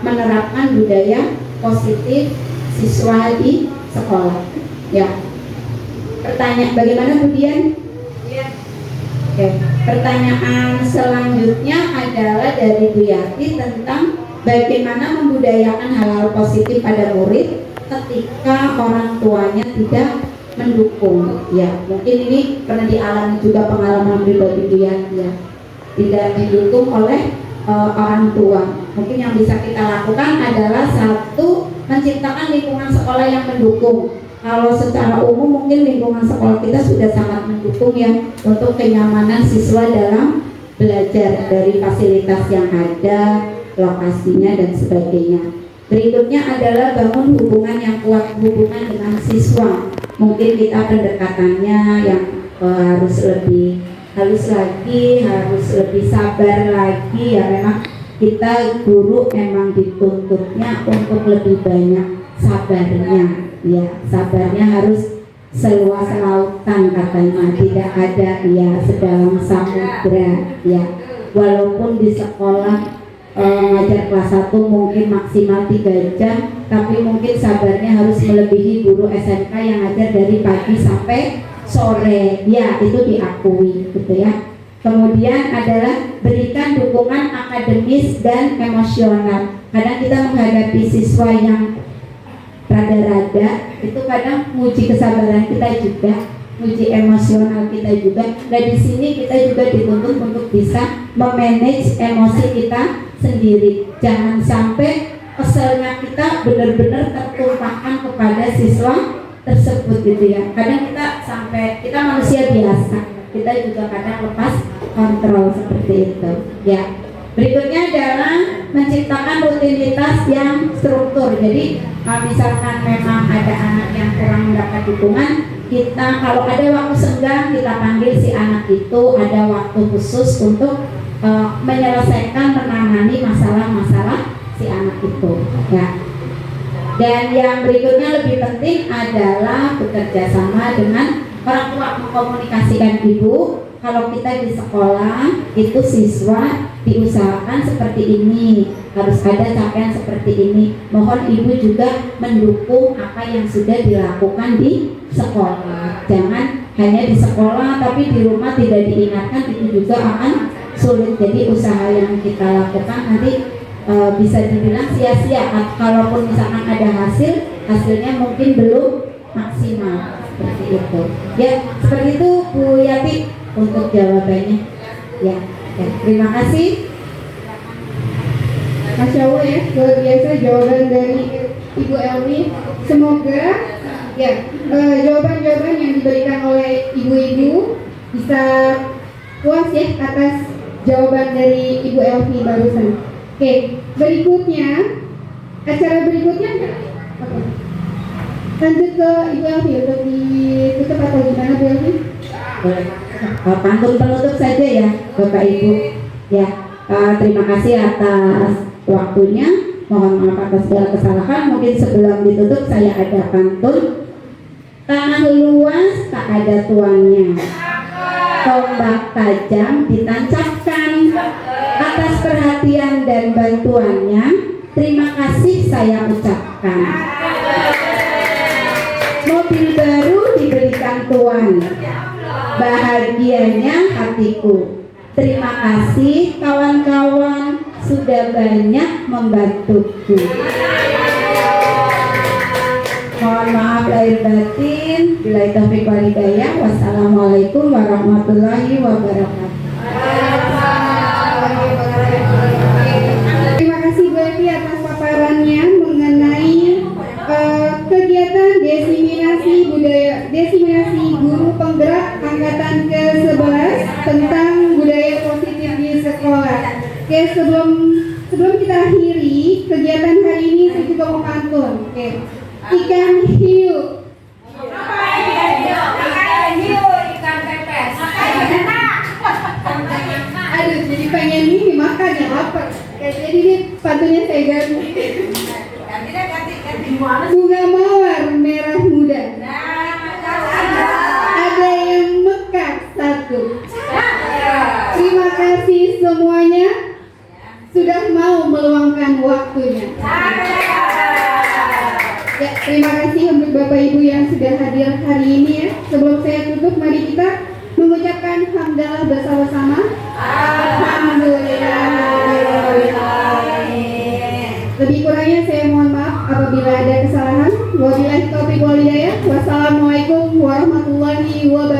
menerapkan budaya positif siswa di sekolah. Ya. Pertanyaan bagaimana kemudian? Ya. Oke. Pertanyaan selanjutnya adalah dari Bu Yati tentang bagaimana membudayakan hal-hal positif pada murid ketika orang tuanya tidak mendukung. Ya, mungkin ini pernah dialami juga pengalaman pribadi Bu Yati, ya. Tidak didukung oleh orang tua. Mungkin yang bisa kita lakukan adalah satu, menciptakan lingkungan sekolah yang mendukung. Kalau secara umum mungkin lingkungan sekolah kita sudah sangat mendukung, ya, untuk kenyamanan siswa dalam belajar, dari fasilitas yang ada, lokasinya dan sebagainya. Berikutnya adalah bangun hubungan yang kuat, hubungan dengan siswa. Mungkin kita pendekatannya yang harus lebih halus lagi, harus lebih sabar lagi, ya. Memang kita guru memang dituntutnya untuk lebih banyak sabarnya, ya. Sabarnya harus seluas lautan katanya, tidak ada ya sedalam samudra, ya. Walaupun di sekolah ngajar kelas 1 mungkin maksimal 3 jam, tapi mungkin sabarnya harus melebihi guru SMK yang ngajar dari pagi sampai sore, ya, itu diakui gitu, ya. Kemudian adalah berikan dukungan akademis dan emosional. Kadang kita menghadapi siswa yang rada-rada, itu kadang menguji kesabaran kita juga, uji emosional kita juga. Dan di sini kita juga dituntut untuk bisa memanage emosi kita sendiri. Jangan sampai keselnya kita benar-benar tertumpahkan kepada siswa tersebut gitu, ya. Kadang kita manusia biasa, kita juga kadang lepas kontrol seperti itu, ya. Berikutnya adalah menciptakan rutinitas yang struktur. Jadi misalkan memang ada anak yang kurang mendapat dukungan, kita kalau ada waktu senggang kita panggil si anak itu, ada waktu khusus untuk menyelesaikan, menangani masalah-masalah si anak itu, ya. Dan yang berikutnya lebih penting adalah bekerja sama dengan orang tua, mengkomunikasikan ibu. Kalau kita di sekolah itu siswa diusahakan seperti ini, harus ada capaian seperti ini. Mohon ibu juga mendukung apa yang sudah dilakukan di sekolah. Jangan hanya di sekolah tapi di rumah tidak diingatkan, itu juga akan sulit. Jadi usaha yang kita lakukan nanti bisa dibilang sia-sia. Kalaupun misalkan ada hasilnya mungkin belum maksimal, seperti itu. Ya, seperti itu Bu Yati untuk jawabannya. Ya, terima kasih. Masya Allah, ya, luar biasa jawaban dari Ibu Elmi. Semoga ya jawaban-jawaban yang diberikan oleh ibu-ibu bisa puas, ya, atas jawaban dari Ibu Elmi barusan. Oke, berikutnya, acara berikutnya apa? Lanjut ke Ibu Elmi untuk ditutup atau gimana, Bu Elmi? Boleh. Pantun penutup saja, ya, Bapak Ibu. Ya, terima kasih atas waktunya. Mohon maaf atas segala kesalahan. Mungkin sebelum ditutup saya ada pantun. Tanah luas tak ada tuannya, tombak tajam ditancapkan. Atas perhatian dan bantuannya, terima kasih saya ucapkan. Mobil baru diberikan tuan, bahagianya hatiku. Terima kasih kawan-kawan, sudah banyak membantuku. Mohon maaf lahir batin. Billahi taufiq wal hidayah. Wassalamualaikum warahmatullahi wabarakatuh. Terima kasih Bu Evi atas paparannya mengenai kegiatan desiminasi guru penggerak angkatan ke-11 tentang budaya positif di sekolah. Oke, sebelum kita akhiri kegiatan hari ini, saya juga mau pantun. Oke. Ikan hiu. Ikan pepes. Aduh, jadi pengen ini makan ya, lapar. Oke, jadi ini pantunnya saya ganti. Bunga mawar merah muda. Ada yang mekar satu. Terima kasih semuanya sudah mau meluangkan waktunya. Ya, terima kasih untuk Bapak Ibu yang sudah hadir hari ini ya. Sebelum saya tutup, mari kita mengucapkan hamdalah bersama-sama. Alhamdulillah. Lebih kurangnya saya mohon maaf apabila ada kesalahan. Wabillahi taufiq wal hidayah. Wassalamualaikum warahmatullahi wabarakatuh.